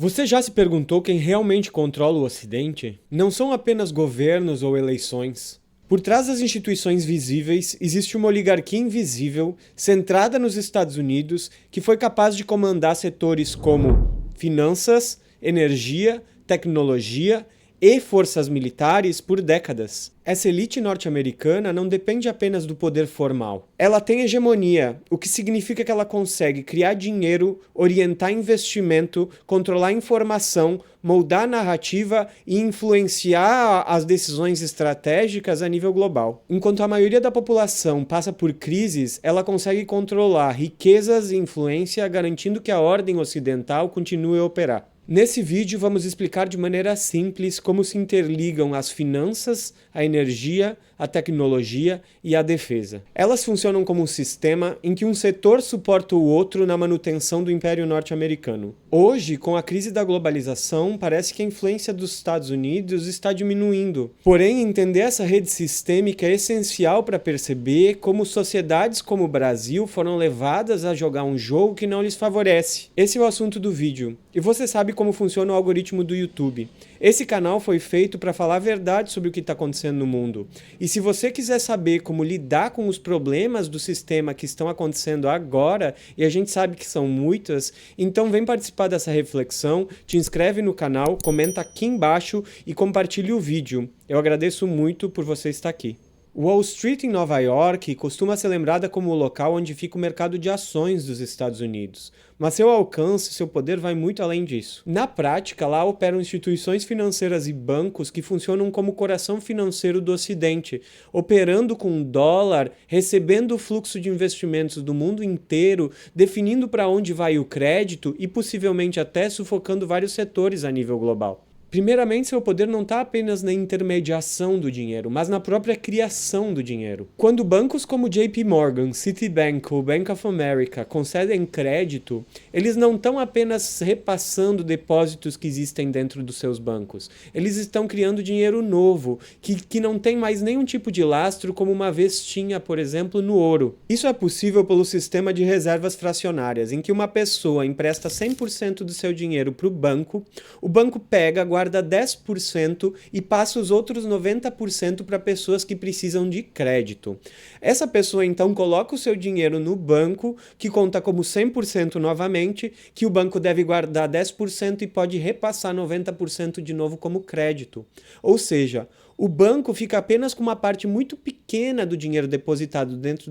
Você já se perguntou quem realmente controla o Ocidente? Não são apenas governos ou eleições. Por trás das instituições visíveis, existe uma oligarquia invisível, centrada nos Estados Unidos, que foi capaz de comandar setores como finanças, energia, tecnologia e forças militares por décadas. Essa elite norte-americana não depende apenas do poder formal. Ela tem hegemonia, o que significa que ela consegue criar dinheiro, orientar investimento, controlar informação, moldar a narrativa e influenciar as decisões estratégicas a nível global. Enquanto a maioria da população passa por crises, ela consegue controlar riquezas e influência, garantindo que a ordem ocidental continue a operar. Nesse vídeo vamos explicar de maneira simples como se interligam as finanças, a energia, a tecnologia e a defesa. Elas funcionam como um sistema em que um setor suporta o outro na manutenção do Império Norte-Americano. Hoje, com a crise da globalização, parece que a influência dos Estados Unidos está diminuindo. Porém, entender essa rede sistêmica é essencial para perceber como sociedades como o Brasil foram levadas a jogar um jogo que não lhes favorece. Esse é o assunto do vídeo. E você sabe como funciona o algoritmo do YouTube. Esse canal foi feito para falar a verdade sobre o que está acontecendo no mundo. E se você quiser saber como lidar com os problemas do sistema que estão acontecendo agora, e a gente sabe que são muitas, então vem participar dessa reflexão, te inscreve no canal, comenta aqui embaixo e compartilhe o vídeo. Eu agradeço muito por você estar aqui. Wall Street em Nova York costuma ser lembrada como o local onde fica o mercado de ações dos Estados Unidos, mas seu alcance e seu poder vai muito além disso. Na prática, lá operam instituições financeiras e bancos que funcionam como o coração financeiro do Ocidente, operando com dólar, recebendo o fluxo de investimentos do mundo inteiro, definindo para onde vai o crédito e possivelmente até sufocando vários setores a nível global. Primeiramente, seu poder não está apenas na intermediação do dinheiro, mas na própria criação do dinheiro. Quando bancos como JP Morgan, Citibank ou Bank of America concedem crédito, eles não estão apenas repassando depósitos que existem dentro dos seus bancos. Eles estão criando dinheiro novo, que não tem mais nenhum tipo de lastro como uma vez tinha, por exemplo, no ouro. Isso é possível pelo sistema de reservas fracionárias, em que uma pessoa empresta 100% do seu dinheiro para o banco pega, guarda 10% e passa os outros 90% para pessoas que precisam de crédito. Essa pessoa então coloca o seu dinheiro no banco, que conta como 100% novamente, que o banco deve guardar 10% e pode repassar 90% de novo como crédito. Ou seja, o banco fica apenas com uma parte muito pequena do dinheiro depositado dentro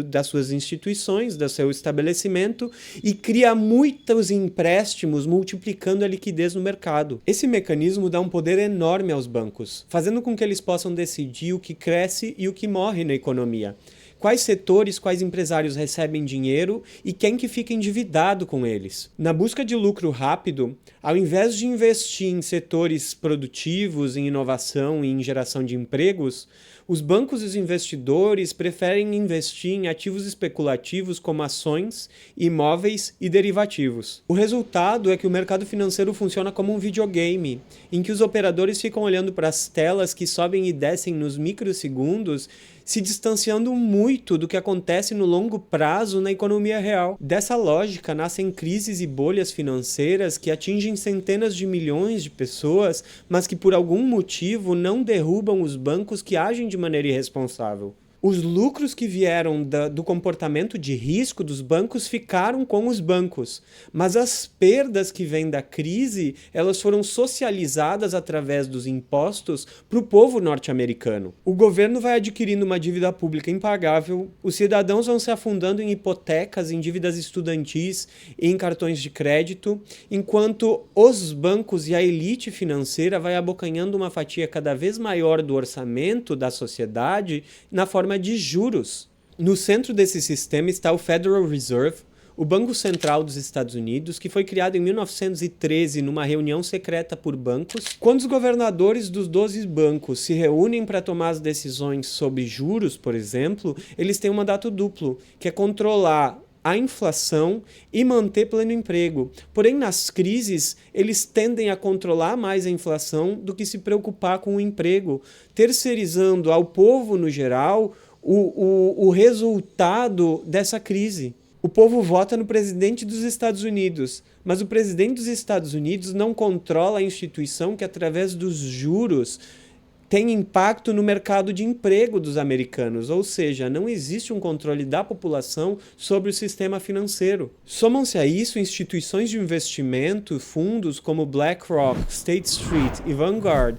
das suas instituições, do seu estabelecimento, e cria muitos empréstimos, multiplicando a liquidez no mercado. Esse mecanismo dá um poder enorme aos bancos, fazendo com que eles possam decidir o que cresce e o que morre na economia. Quais setores, quais empresários recebem dinheiro e quem que fica endividado com eles. Na busca de lucro rápido, ao invés de investir em setores produtivos, em inovação e em geração de empregos, os bancos e os investidores preferem investir em ativos especulativos como ações, imóveis e derivativos. O resultado é que o mercado financeiro funciona como um videogame, em que os operadores ficam olhando para as telas que sobem e descem nos microsegundos, se distanciando muito do que acontece no longo prazo na economia real. Dessa lógica nascem crises e bolhas financeiras que atingem centenas de milhões de pessoas, mas que por algum motivo não derrubam os bancos que agem de maneira irresponsável. Os lucros que vieram do comportamento de risco dos bancos ficaram com os bancos, mas as perdas que vêm da crise, elas foram socializadas através dos impostos para o povo norte-americano. O governo vai adquirindo uma dívida pública impagável, os cidadãos vão se afundando em hipotecas, em dívidas estudantis e em cartões de crédito, enquanto os bancos e a elite financeira vai abocanhando uma fatia cada vez maior do orçamento da sociedade na forma de juros. No centro desse sistema está o Federal Reserve, o Banco Central dos Estados Unidos, que foi criado em 1913 numa reunião secreta por bancos. Quando os governadores dos 12 bancos se reúnem para tomar as decisões sobre juros, por exemplo, eles têm um mandato duplo, que é controlar a inflação e manter pleno emprego. Porém, nas crises, eles tendem a controlar mais a inflação do que se preocupar com o emprego, terceirizando ao povo no geral o resultado dessa crise. O povo vota no presidente dos Estados Unidos, mas o presidente dos Estados Unidos não controla a instituição que, através dos juros, tem impacto no mercado de emprego dos americanos, ou seja, não existe um controle da população sobre o sistema financeiro. Somam-se a isso instituições de investimento, fundos como BlackRock, State Street e Vanguard,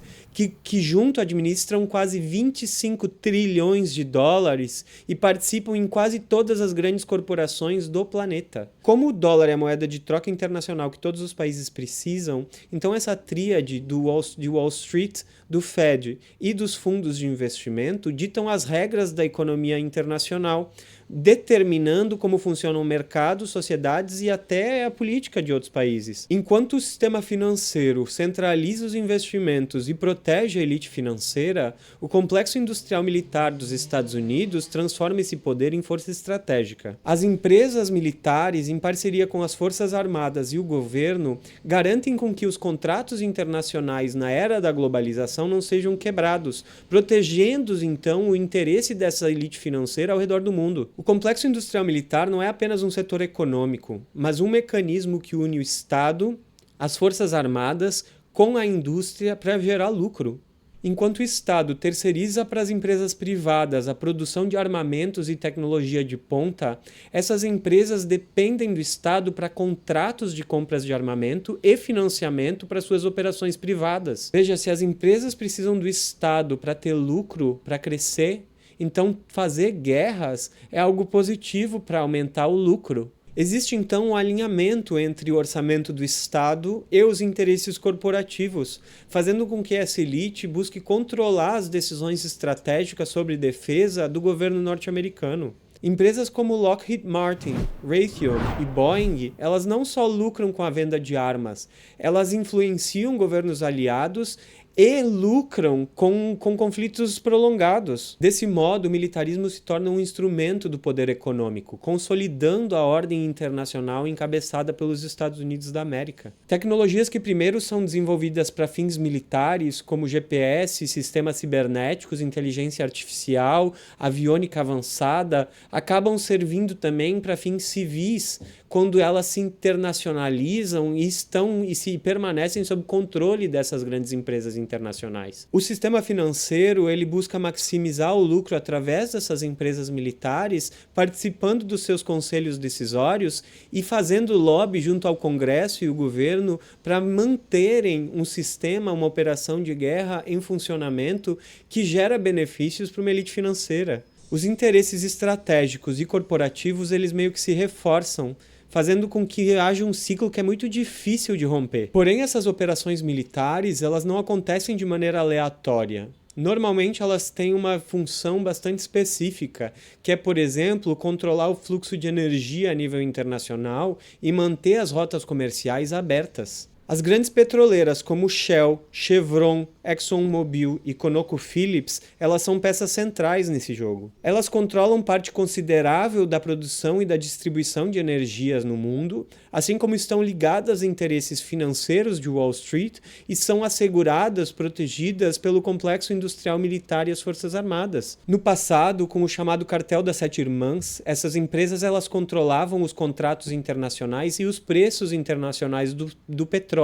que junto administram quase 25 trilhões de dólares e participam em quase todas as grandes corporações do planeta. Como o dólar é a moeda de troca internacional que todos os países precisam, então essa tríade de Wall Street, do Fed e dos fundos de investimento ditam as regras da economia internacional, determinando como funcionam mercados, sociedades e até a política de outros países. Enquanto o sistema financeiro centraliza os investimentos e protege a elite financeira, o complexo industrial militar dos Estados Unidos transforma esse poder em força estratégica. As empresas militares, em parceria com as Forças Armadas e o governo, garantem com que os contratos internacionais na era da globalização não sejam quebrados, protegendo então o interesse dessa elite financeira ao redor do mundo. O complexo industrial militar não é apenas um setor econômico, mas um mecanismo que une o Estado, as Forças Armadas, com a indústria para gerar lucro. Enquanto o Estado terceiriza para as empresas privadas a produção de armamentos e tecnologia de ponta, essas empresas dependem do Estado para contratos de compras de armamento e financiamento para suas operações privadas. Veja, se as empresas precisam do Estado para ter lucro, para crescer, então fazer guerras é algo positivo para aumentar o lucro. Existe então um alinhamento entre o orçamento do Estado e os interesses corporativos, fazendo com que essa elite busque controlar as decisões estratégicas sobre defesa do governo norte-americano. Empresas como Lockheed Martin, Raytheon e Boeing, elas não só lucram com a venda de armas, elas influenciam governos aliados e lucram com conflitos prolongados. Desse modo, o militarismo se torna um instrumento do poder econômico, consolidando a ordem internacional encabeçada pelos Estados Unidos da América. Tecnologias que primeiro são desenvolvidas para fins militares, como GPS, sistemas cibernéticos, inteligência artificial, aviônica avançada, acabam servindo também para fins civis, quando elas se internacionalizam e permanecem sob controle dessas grandes empresas internacionais. O sistema financeiro ele busca maximizar o lucro através dessas empresas militares, participando dos seus conselhos decisórios e fazendo lobby junto ao Congresso e o governo para manterem um sistema, uma operação de guerra em funcionamento que gera benefícios para uma elite financeira. Os interesses estratégicos e corporativos eles meio que se reforçam, fazendo com que haja um ciclo que é muito difícil de romper. Porém, essas operações militares, elas não acontecem de maneira aleatória. Normalmente, elas têm uma função bastante específica, que é, por exemplo, controlar o fluxo de energia a nível internacional e manter as rotas comerciais abertas. As grandes petroleiras como Shell, Chevron, ExxonMobil e ConocoPhillips, elas são peças centrais nesse jogo. Elas controlam parte considerável da produção e da distribuição de energias no mundo, assim como estão ligadas a interesses financeiros de Wall Street e são asseguradas, protegidas pelo complexo industrial militar e as Forças Armadas. No passado, com o chamado Cartel das Sete Irmãs, essas empresas elas controlavam os contratos internacionais e os preços internacionais do petróleo,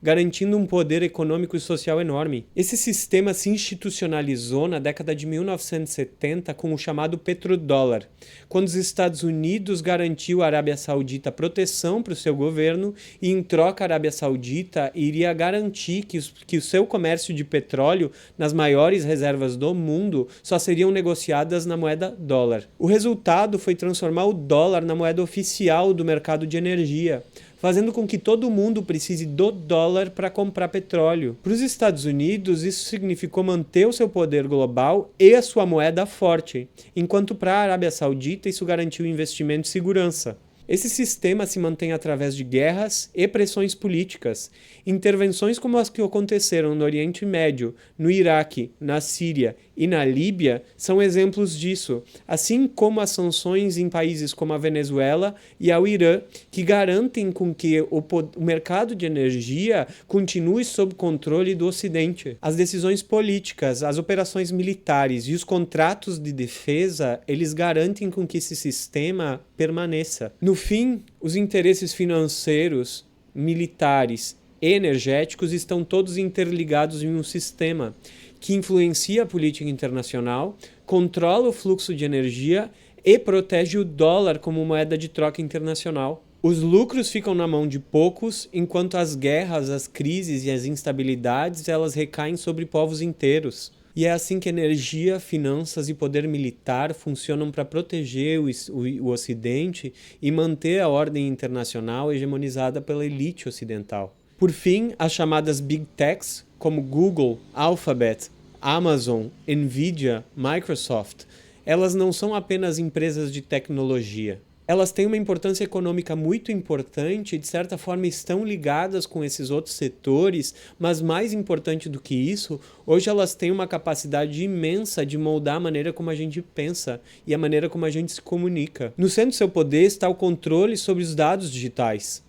garantindo um poder econômico e social enorme. Esse sistema se institucionalizou na década de 1970 com o chamado petrodólar, quando os Estados Unidos garantiu à Arábia Saudita proteção para o seu governo e, em troca, a Arábia Saudita iria garantir que o seu comércio de petróleo nas maiores reservas do mundo só seriam negociadas na moeda dólar. O resultado foi transformar o dólar na moeda oficial do mercado de energia, fazendo com que todo mundo precise do dólar para comprar petróleo. Para os Estados Unidos, isso significou manter o seu poder global e a sua moeda forte, enquanto para a Arábia Saudita isso garantiu investimento e segurança. Esse sistema se mantém através de guerras e pressões políticas. Intervenções como as que aconteceram no Oriente Médio, no Iraque, na Síria e na Líbia são exemplos disso, assim como as sanções em países como a Venezuela e ao Irã, que garantem com que o mercado de energia continue sob controle do Ocidente. As decisões políticas, as operações militares e os contratos de defesa, eles garantem com que esse sistema permaneça. No fim, os interesses financeiros, militares e energéticos estão todos interligados em um sistema que influencia a política internacional, controla o fluxo de energia e protege o dólar como moeda de troca internacional. Os lucros ficam na mão de poucos, enquanto as guerras, as crises e as instabilidades elas recaem sobre povos inteiros. E é assim que energia, finanças e poder militar funcionam para proteger o Ocidente e manter a ordem internacional hegemonizada pela elite ocidental. Por fim, as chamadas Big Techs, como Google, Alphabet, Amazon, Nvidia, Microsoft, elas não são apenas empresas de tecnologia. Elas têm uma importância econômica muito importante e, de certa forma, estão ligadas com esses outros setores, mas mais importante do que isso, hoje elas têm uma capacidade imensa de moldar a maneira como a gente pensa e a maneira como a gente se comunica. No centro do seu poder está o controle sobre os dados digitais.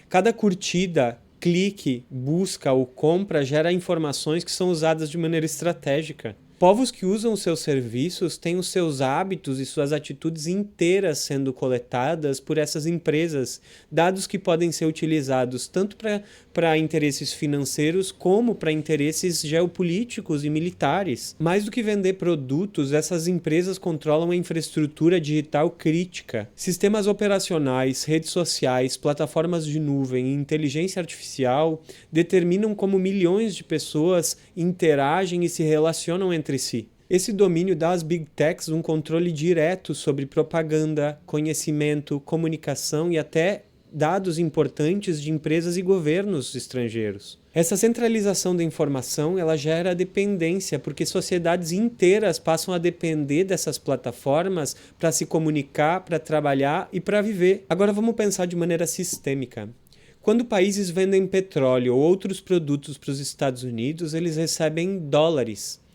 Cada curtida, clique, busca ou compra gera informações que são usadas de maneira estratégica. Povos que usam os seus serviços têm os seus hábitos e suas atitudes inteiras sendo coletadas por essas empresas, dados que podem ser utilizados tanto para interesses financeiros como para interesses geopolíticos e militares. Mais do que vender produtos, essas empresas controlam a infraestrutura digital crítica. Sistemas operacionais, redes sociais, plataformas de nuvem e inteligência artificial determinam como milhões de pessoas interagem e se relacionam entre si. Esse domínio dá às Big Techs um controle direto sobre propaganda, conhecimento, comunicação e até dados importantes de empresas e governos estrangeiros. Essa centralização da informação ela gera dependência, porque sociedades inteiras passam a depender dessas plataformas para se comunicar, para trabalhar e para viver. Agora vamos pensar de maneira sistêmica. Quando países vendem petróleo ou outros produtos para os Estados Unidos, eles recebem dólares.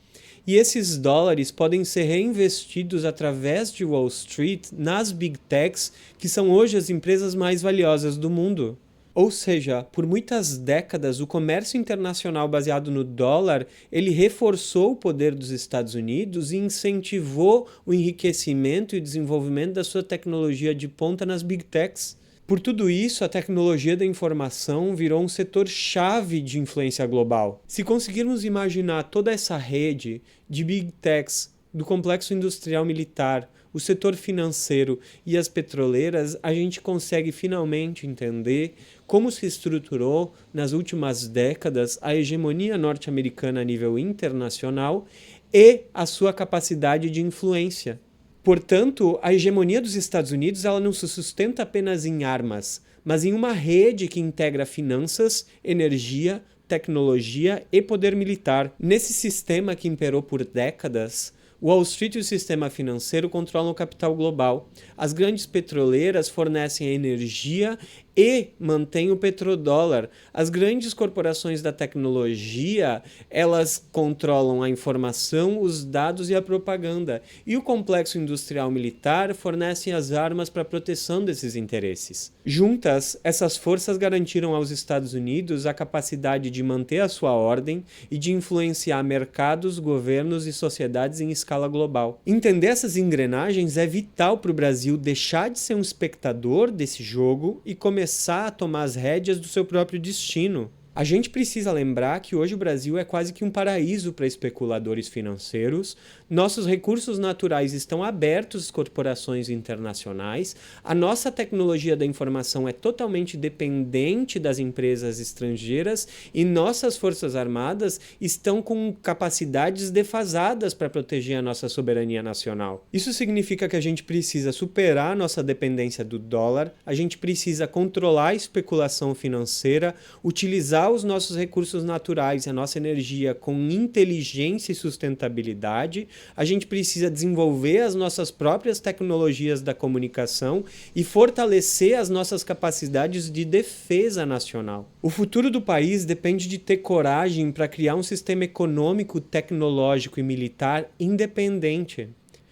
E esses dólares podem ser reinvestidos através de Wall Street nas Big Techs, que são hoje as empresas mais valiosas do mundo. Ou seja, por muitas décadas, o comércio internacional baseado no dólar, ele reforçou o poder dos Estados Unidos e incentivou o enriquecimento e o desenvolvimento da sua tecnologia de ponta nas Big Techs. Por tudo isso, a tecnologia da informação virou um setor-chave de influência global. Se conseguirmos imaginar toda essa rede de Big Techs, do complexo industrial militar, o setor financeiro e as petroleiras, a gente consegue finalmente entender como se estruturou nas últimas décadas a hegemonia norte-americana a nível internacional e a sua capacidade de influência. Portanto, a hegemonia dos Estados Unidos ela não se sustenta apenas em armas, mas em uma rede que integra finanças, energia, tecnologia e poder militar. Nesse sistema que imperou por décadas, Wall Street e o sistema financeiro controlam o capital global. As grandes petroleiras fornecem a energia e mantêm o petrodólar. As grandes corporações da tecnologia, elas controlam a informação, os dados e a propaganda. E o complexo industrial militar fornece as armas para a proteção desses interesses. Juntas, essas forças garantiram aos Estados Unidos a capacidade de manter a sua ordem e de influenciar mercados, governos e sociedades em escala global. Entender essas engrenagens é vital para o Brasil deixar de ser um espectador desse jogo e começar a tomar as rédeas do seu próprio destino. A gente precisa lembrar que hoje o Brasil é quase que um paraíso para especuladores financeiros, nossos recursos naturais estão abertos às corporações internacionais, a nossa tecnologia da informação é totalmente dependente das empresas estrangeiras e nossas forças armadas estão com capacidades defasadas para proteger a nossa soberania nacional. Isso significa que a gente precisa superar a nossa dependência do dólar, a gente precisa controlar a especulação financeira, utilizar usar os nossos recursos naturais, a nossa energia com inteligência e sustentabilidade, a gente precisa desenvolver as nossas próprias tecnologias da comunicação e fortalecer as nossas capacidades de defesa nacional. O futuro do país depende de ter coragem para criar um sistema econômico, tecnológico e militar independente,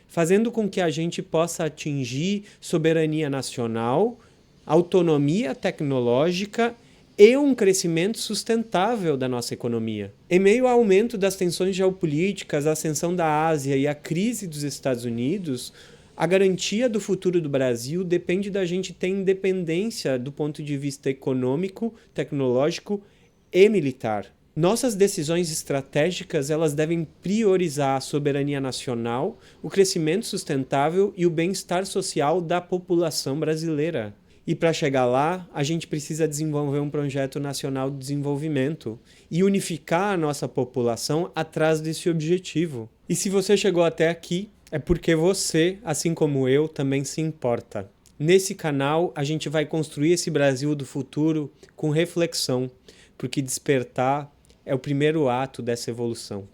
fazendo com que a gente possa atingir soberania nacional, autonomia tecnológica e um crescimento sustentável da nossa economia. Em meio ao aumento das tensões geopolíticas, a ascensão da Ásia e a crise dos Estados Unidos, a garantia do futuro do Brasil depende da gente ter independência do ponto de vista econômico, tecnológico e militar. Nossas decisões estratégicas elas devem priorizar a soberania nacional, o crescimento sustentável e o bem-estar social da população brasileira. E para chegar lá, a gente precisa desenvolver um projeto nacional de desenvolvimento e unificar a nossa população atrás desse objetivo. E se você chegou até aqui, é porque você, assim como eu, também se importa. Nesse canal, a gente vai construir esse Brasil do futuro com reflexão, porque despertar é o primeiro ato dessa evolução.